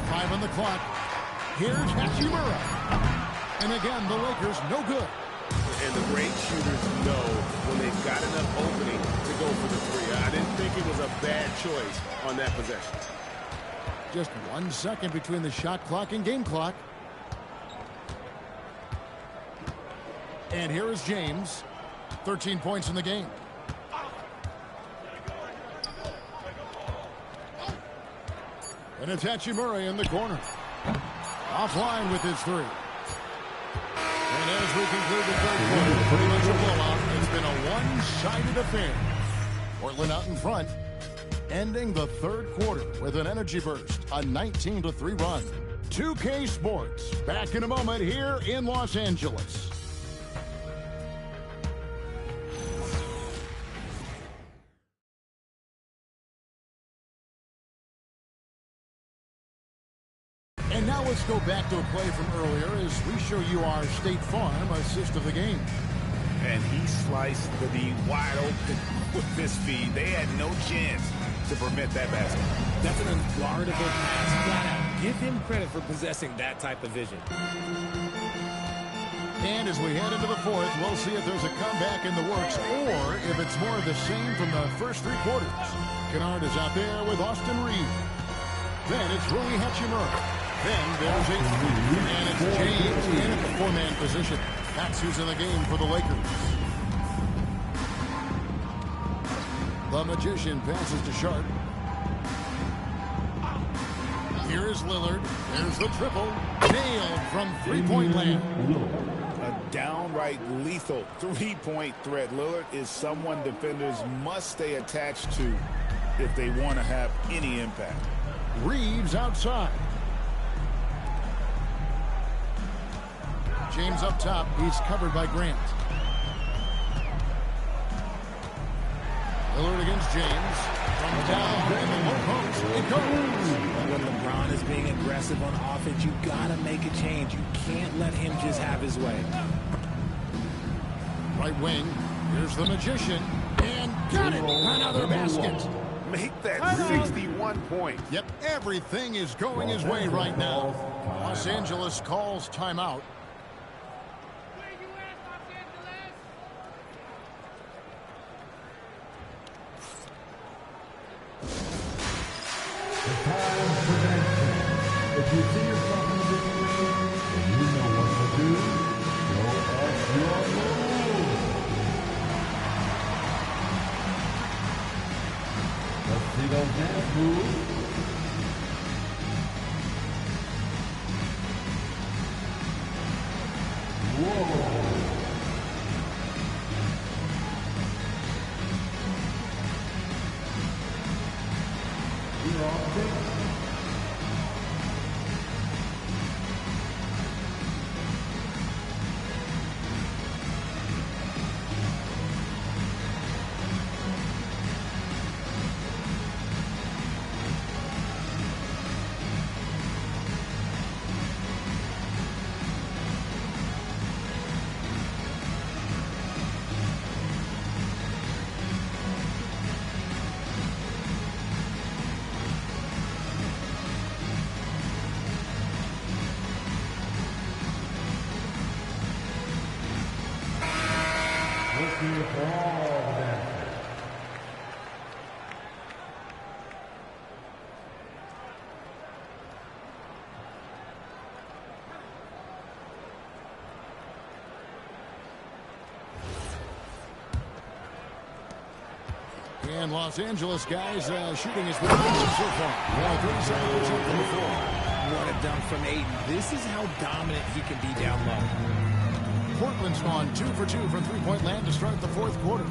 5 on the clock. Here's Hachimura. And again, the Lakers no good. And the great shooters know when they've got enough opening to go for the three. I didn't think it was a bad choice on that possession. Just 1 second between the shot clock and game clock. And here is James. 13 points in the game. And it's Hachimura in the corner. Offline with his 3. And as we conclude the third quarter, pretty much a blowout. It's been a one-sided affair. Portland out in front, ending the third quarter with an energy burst, a 19-3 run. 2K Sports, back in a moment here in Los Angeles. And now let's go back to a play from earlier as we show you our State Farm assist of the game. And he sliced the D wide open with this feed. They had no chance to prevent that basket. That's an unguardable pass, flat out. Give him credit for possessing that type of vision. And as we head into the fourth, we'll see if there's a comeback in the works or if it's more of the same from the first 3 quarters. Kennard is out there with Austin Reed. Then it's Rui Hachimura. Then there's Ayton. And it's James in at the 4-man position. That's who's in the game for the Lakers. The Magician passes to Sharp. Here is Lillard. There's the triple. Nailed from three-point land. A downright lethal three-point threat. Lillard is someone defenders must stay attached to if they want to have any impact. Reeves outside. James up top. He's covered by Grant. Lillard against James. From down in the low post. It goes. When LeBron is being aggressive on offense, you got to make a change. You can't let him just have his way. Right wing. Here's the Magician. And got it. Another basket. Make that 61 points. Yep, everything is going his way right now. Los Angeles calls timeout. If you see yourself in the big league, and you know what to do, show us your move. Let's see those dance moves. Whoa. Victory for all the dancers. And Los Angeles guys shooting has been good so far. 37% from the floor. What a dunk from Ayton. This is how dominant he can be down low. Portland's gone 2 for 2 from three-point land to start the fourth quarter.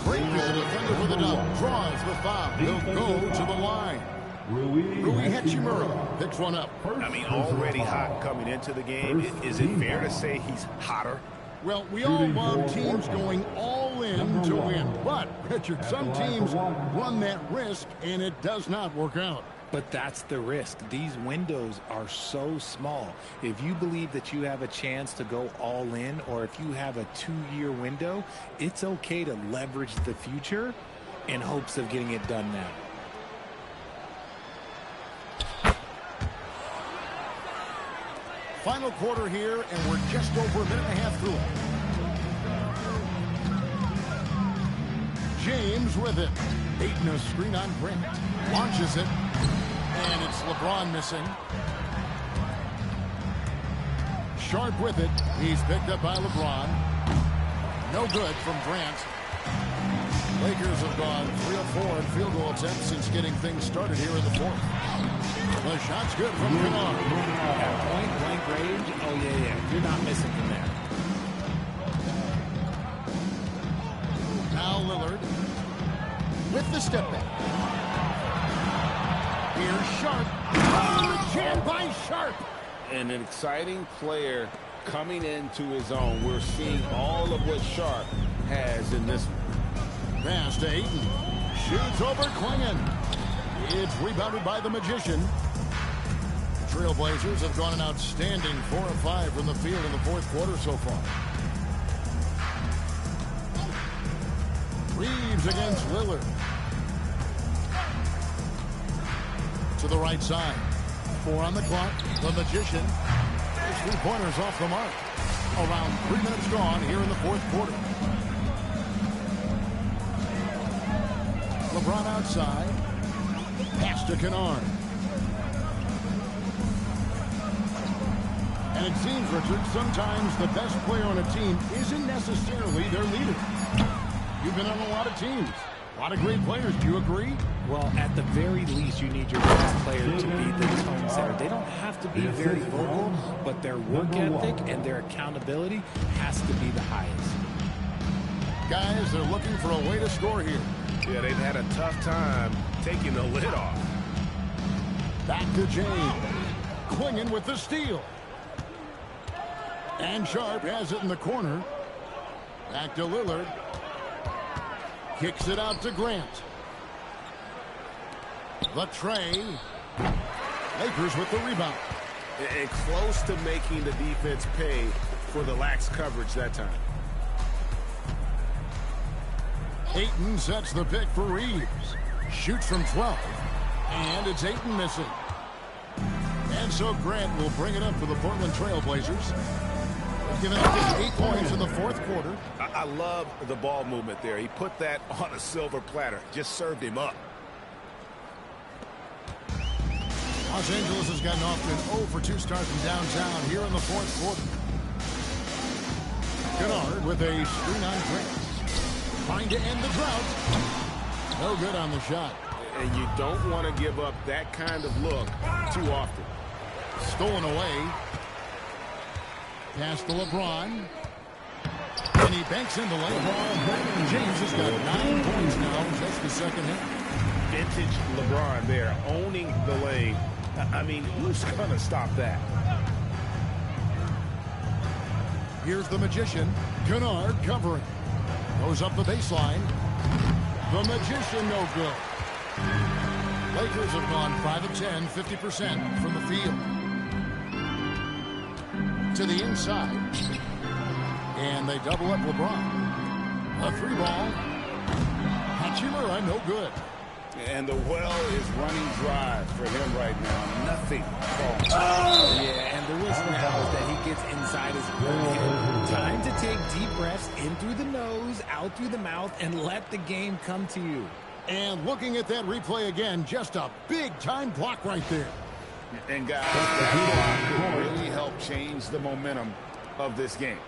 Straight to the defender for the dunk. Draws the foul. He'll go to the line. Rui Hachimura picks one up. I mean, already hot coming into the game. Is it fair to say he's hotter? Well, we all love teams going all in to win. But, Richard, some teams run that risk, and it does not work out. But that's the risk. These windows are so small. If you believe that you have a chance to go all in, or if you have a 2-year window, it's okay to leverage the future in hopes of getting it done now. Final quarter here, and we're just over a minute and a half through it. James with it. Ayton a screen on Grant. Launches it. And it's LeBron missing. Sharp with it. He's picked up by LeBron. No good from Grant. Lakers have gone 3 of 4 in field goal attempts since getting things started here in the fourth. The shot's good from Kennard. At point-blank range, oh, yeah. You're not missing from there. Now Lillard with the step back. Here's Sharp. Oh, jam by Sharp. And an exciting player coming into his own. We're seeing all of what Sharp has in this one. Pass to Ayton. Shoots over Klingon. It's rebounded by the Magician. Trailblazers have gone an outstanding 4 of 5 from the field in the fourth quarter so far. Reeves against Lillard. To the right side. 4 on the clock. The Magician. His 3-pointers off the mark. Around 3 minutes gone here in the fourth quarter. LeBron outside. Pass to Kennard. And it seems, Richard, sometimes the best player on a team isn't necessarily their leader. You've been on a lot of teams. A lot of great players. Do you agree? Well, at the very least, you need your best player to be the tone setter. They don't have to be very vocal, but their work ethic and their accountability has to be the highest. Guys, they're looking for a way to score here. Yeah, they've had a tough time taking the lid off. Back to James. Klingon with the steal. And Sharp has it in the corner. Back to Lillard. Kicks it out to Grant. The tray. Lakers with the rebound. And close to making the defense pay for the lax coverage that time. Ayton sets the pick for Reeves. Shoots from 12. And it's Ayton missing. And so Grant will bring it up for the Portland Trailblazers. Giving up just 8 points in the fourth quarter. I love the ball movement there. He put that on a silver platter. Just served him up. Los Angeles has gotten off to an 0 for 2 start from downtown here in the fourth quarter. Kennard with a screen on Grant. Trying to end the drought. No good on the shot. And you don't want to give up that kind of look too often. Stolen away. Pass to LeBron. And he banks in the lane. James has got 9 points now. That's the second half. Vintage LeBron there, owning the lane. I mean, who's going to stop that? Here's the Magician. Kennard covering. Goes up the baseline. The Magician no good. Lakers have gone 5 of 10, 50% from the field. To the inside. And they double up LeBron. A 3-ball. Hachimura, no good. And the well is running dry for him right now. Nothing falls. Yeah, and the risk now is that he gets inside his time take deep breaths in through the nose, out through the mouth, and let the game come to you. And looking at that replay again, just a big-time block right there. And guys, that block could really help change the momentum of this game.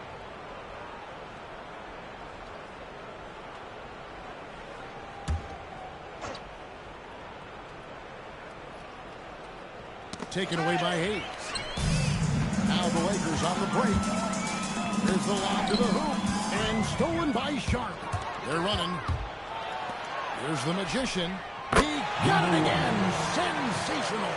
Taken away by Hayes. Now the Lakers on the break. There's the lob to the hoop. And stolen by Sharp. They're running. Here's the Magician. He got it again. Sensational.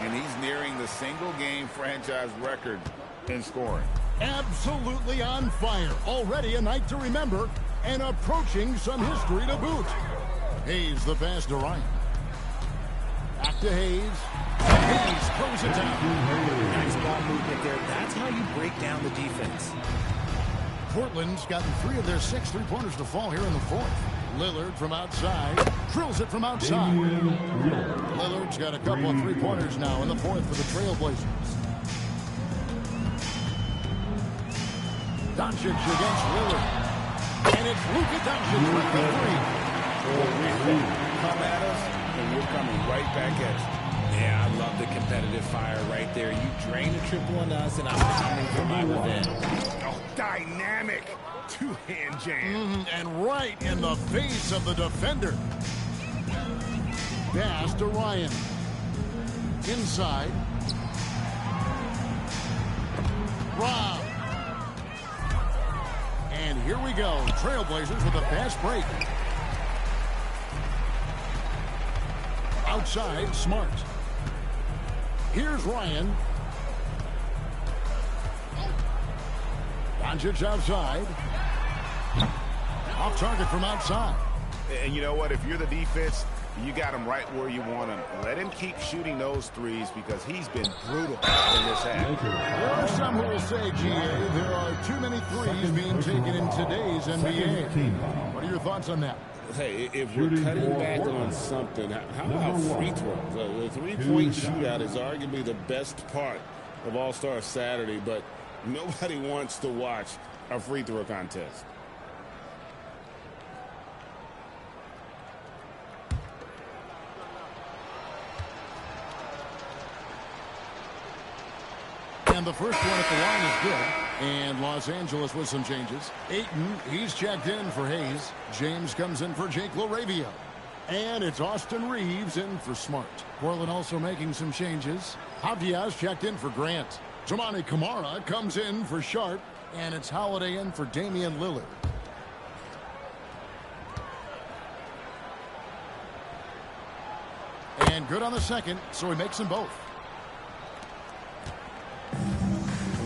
And he's nearing the single-game franchise record in scoring. Absolutely on fire. Already a night to remember. And approaching some history to boot. Hayes the pass to Ryan. Back to Hayes. Hayes throws it down. Nice ball movement there. That's how you break down the defense. Portland's gotten 3 of their 6 three-pointers to fall here in the fourth. Lillard from outside. Drills it from outside. Lillard's got a couple of three-pointers now in the fourth for the Trailblazers. Doncic against Lillard. And it's Luka Doncic with the three. Come at us, and we're coming right back at you. Yeah, I love the competitive fire right there. You drain a triple on us, and I'm coming for my revenge. Oh, dynamic two-hand jam. And right in the face of the defender. Pass to Ryan. Inside. Rob. And here we go. Trailblazers with a fast break. Outside, Smart. Here's Ryan. Doncic outside. Off target from outside. And you know what? If you're the defense, you got him right where you want him. Let him keep shooting those threes because he's been brutal in this half. There are some who will say, GA, there are too many threes being taken in today's NBA. What are your thoughts on that? Hey, if we're cutting back on something, how about free throws? The three-point shootout is arguably the best part of All-Star Saturday, but nobody wants to watch a free throw contest. And the first one at the line is good. And Los Angeles with some changes. Ayton, he's checked in for Hayes. James comes in for Jake LaRavia. And it's Austin Reeves in for Smart. Portland also making some changes. Diaz checked in for Grant. Toumani Camara comes in for Sharp. And it's Holiday in for Damian Lillard. And good on the second, so he makes them both.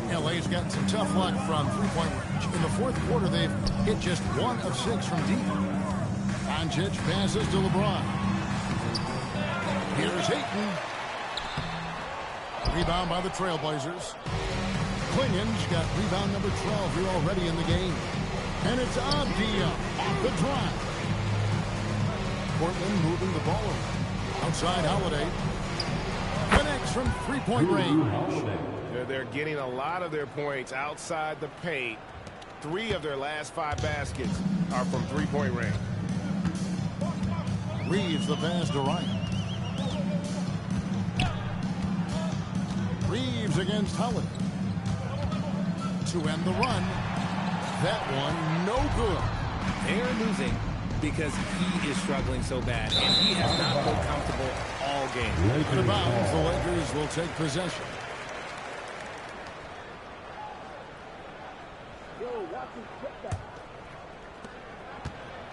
LA's gotten some tough luck from three-point range. In the fourth quarter, they've hit just 1 of 6 from deep. Doncic passes to LeBron. Here's Ayton. Rebound by the Trailblazers. Klingen's got rebound number 12 here already in the game. And it's Avdija off the drive. Portland moving the ball around. Outside Holiday. Connects from three-point range. They're getting a lot of their points outside the paint. 3 of their last 5 baskets are from three-point range. Reeves the pass to Ryan. Reeves against Holiday. To end the run. That one no good. They're losing because he is struggling so bad, and he has not looked comfortable all game. Out of bounds, the Lakers will take possession.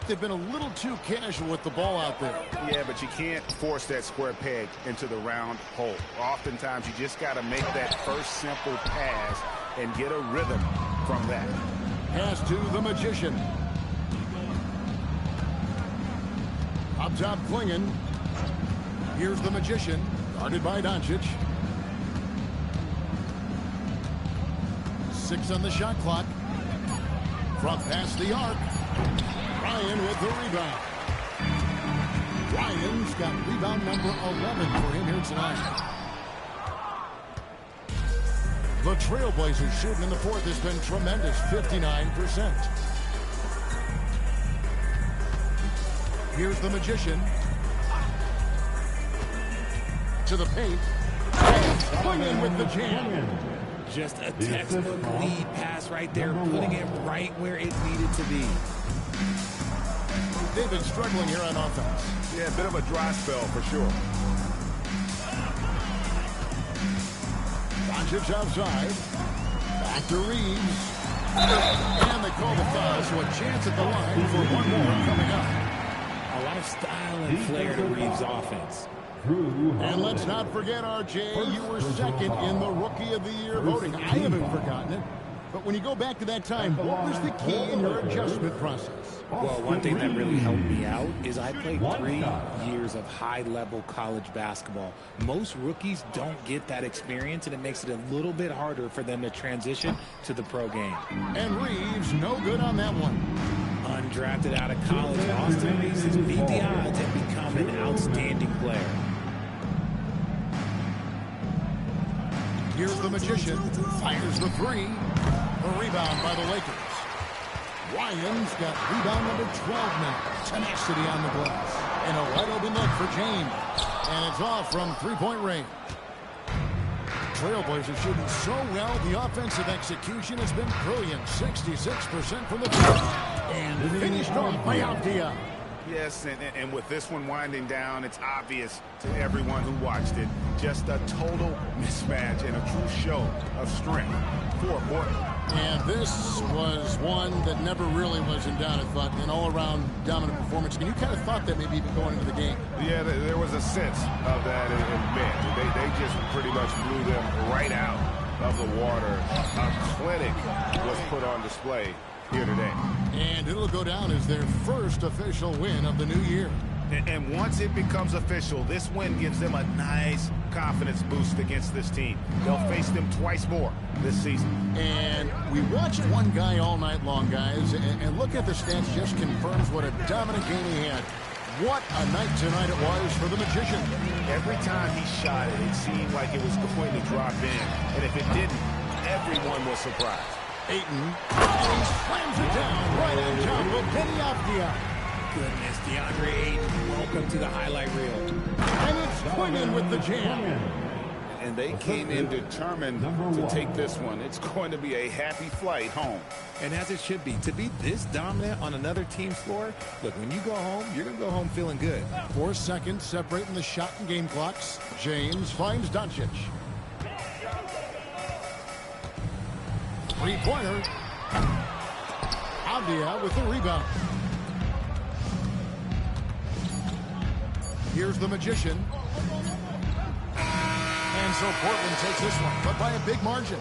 They've been a little too casual with the ball out there. Yeah, but you can't force that square peg into the round hole. Oftentimes, you just got to make that first simple pass and get a rhythm from that. Pass to the Magician. Up top, Klingen. Here's the Magician, guarded by Doncic. 6 on the shot clock. From past the arc. Ryan with the rebound. Ryan's got rebound number 11 for him here tonight. The Trailblazers shooting in the fourth has been tremendous, 59%. Here's the Magician. To the paint. Putting in with the jam. Just a textbook lead pass right there, putting it right where it needed to be. They've been struggling here on offense. Yeah, a bit of a dry spell for sure. Doncic outside. Back to Reeves. And they call the foul, so a chance at the line for one more coming up. A lot of style and flair to Reeves' offense. And let's not forget, RJ, you were second in the Rookie of the Year voting. I haven't forgotten it. But when you go back to that time, what was the key in your adjustment process? Well, one thing that really helped me out is I played 3 years of high-level college basketball. Most rookies don't get that experience, and it makes it a little bit harder for them to transition to the pro game. And Reeves, no good on that one. Undrafted out of college, Austin Reeves has beat the odds and become an outstanding player. Here's the Magician. Fires the three. The rebound by the Lakers. Wyans got rebound number 12 now. Tenacity on the glass. And a wide open look for James. And it's off from three-point range. Trailblazers shooting so well. The offensive execution has been brilliant. 66% from the field. And finished off by Avdia. Yes, and with this one winding down, it's obvious to everyone who watched it. Just a total mismatch and a true show of strength for Portland. And this was one that never really was in doubt, I thought, an all-around dominant performance. And you kind of thought that maybe even going into the game. Yeah, there was a sense of that in Ben. They just pretty much blew them right out of the water. A clinic was put on display here today. And it'll go down as their first official win of the new year. And once it becomes official, this win gives them a nice confidence boost against this team. They'll face them twice more this season. And we watched one guy all night long, guys, and look at the stats, just confirms what a dominant game he had. What a night tonight it was for the Magician. Every time he shot it, it seemed like it was going to drop in. And if it didn't, everyone was surprised. Ayton, and he slams it down right on top of Penny Avdia. Goodness, DeAndre Ayton, welcome to the highlight reel. And it's Quinn with the jam. And they came in determined to take this one. It's going to be a happy flight home. And as it should be, to be this dominant on another team's floor, look, when you go home, you're going to go home feeling good. 4 seconds separating the shot and game clocks. James finds Doncic. Three-pointer. Avdia with the rebound. Here's the Magician. And so Portland takes this one, but by a big margin.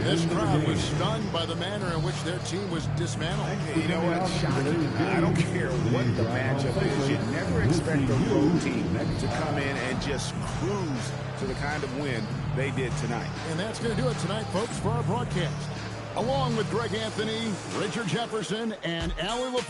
This crowd was stunned by the manner in which their team was dismantled. You know what? Shocking. I don't care what the matchup is. You never expect a road team to come in and just cruise to the kind of win they did tonight. And that's going to do it tonight, folks, for our broadcast. Along with Greg Anthony, Richard Jefferson, and Allie LaFleur.